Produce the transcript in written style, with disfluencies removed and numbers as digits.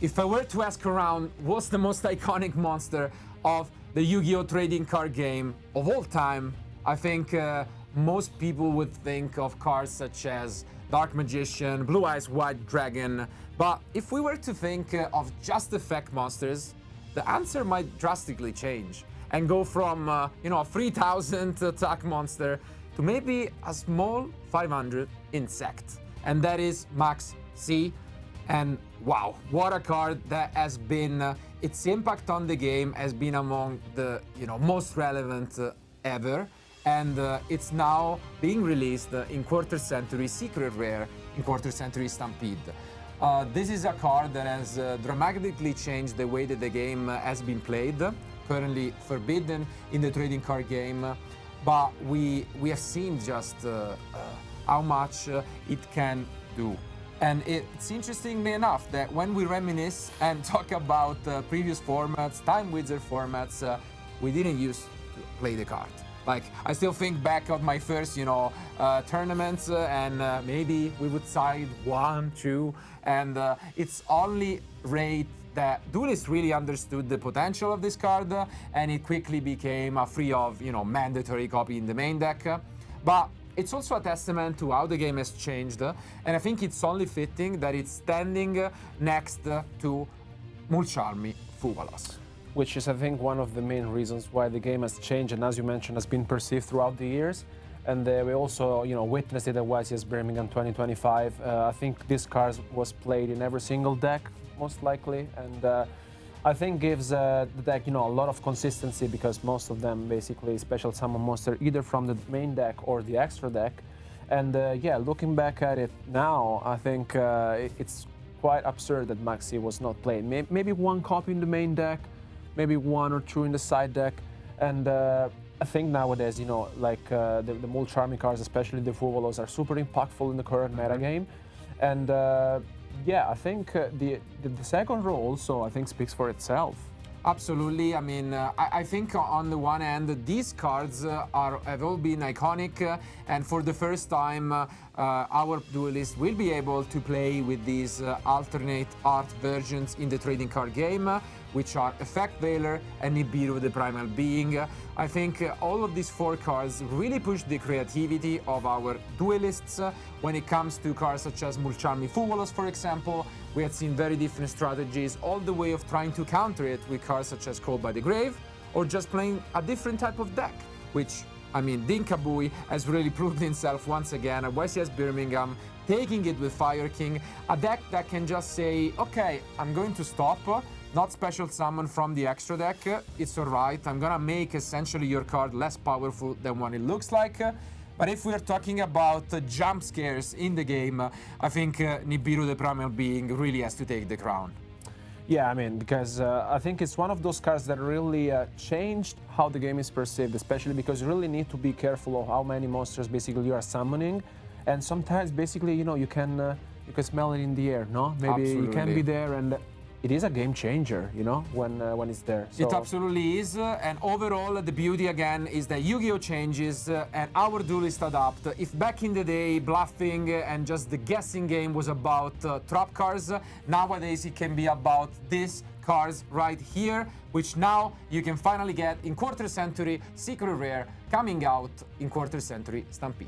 if I were to ask around what's the most iconic monster of the Yu-Gi-Oh! Trading card game of all time, I think most people would think of cards such as Dark Magician, Blue Eyes White Dragon. But if we were to think of just effect monsters, the answer might drastically change and go from a 3000 attack monster to maybe a small 500 insect. And that is Max C. And wow, what a card that has been, its impact on the game has been among the most relevant ever. And it's now being released in Quarter Century Secret Rare in Quarter Century Stampede. This is a card that has dramatically changed the way that the game has been played. Currently forbidden in the trading card game, but we have seen just how much it can do. And it's interestingly enough that when we reminisce and talk about previous formats, Time Wizard formats, we didn't use to play the card. Like, I still think back of my first, tournaments, and maybe we would side 1, 2, and it's only rate that Duelist really understood the potential of this card, and it quickly became a free of, mandatory copy in the main deck. But it's also a testament to how the game has changed, and I think it's only fitting that it's standing next to Mulcharmi Fuvalos. Which is, I think, one of the main reasons why the game has changed, and as you mentioned, has been perceived throughout the years. And we also, witnessed it at YCS Birmingham 2025. I think this card was played in every single deck, most likely, and I think gives the deck, a lot of consistency, because most of them basically special summon monster either from the main deck or the extra deck. And yeah, looking back at it now, I think it's quite absurd that Maxi was not played. Maybe one copy in the main deck, maybe 1 or 2 in the side deck, and I think nowadays, the Mulcharmi cards, especially the Fuvalos, are super impactful in the current meta game, and yeah, I think the second row also, I think, speaks for itself. Absolutely. I mean, I think on the one hand, these cards have all been iconic, and for the first time, our duelists will be able to play with these alternate art versions in the trading card game, which are Effect Veiler and Nibiru the Primal Being. I think all of these 4 cards really push the creativity of our duelists. When it comes to cards such as Mulcharmi Fuvalos, for example, we had seen very different strategies, all the way of trying to counter it with cards such as Called by the Grave, or just playing a different type of deck, which, I mean, Dinkabui has really proved himself once again at YCS Birmingham, taking it with Fire King, a deck that can just say, okay, I'm going to stop, not special summon from the extra deck, it's alright, I'm gonna make essentially your card less powerful than what it looks like. But if we're talking about jump scares in the game, I think Nibiru the Primal Being really has to take the crown. Yeah, I mean, because I think it's one of those cards that really changed how the game is perceived, especially because you really need to be careful of how many monsters basically you are summoning, and sometimes basically, you can smell it in the air, no? Maybe Absolutely. You can be there, and it is a game changer, when it's there. So. It absolutely is, and overall the beauty again is that Yu-Gi-Oh! Changes and our duelists adapt. If back in the day bluffing and just the guessing game was about trap cards, nowadays it can be about these cards right here, which now you can finally get in Quarter Century Secret Rare, coming out in Quarter Century Stampede.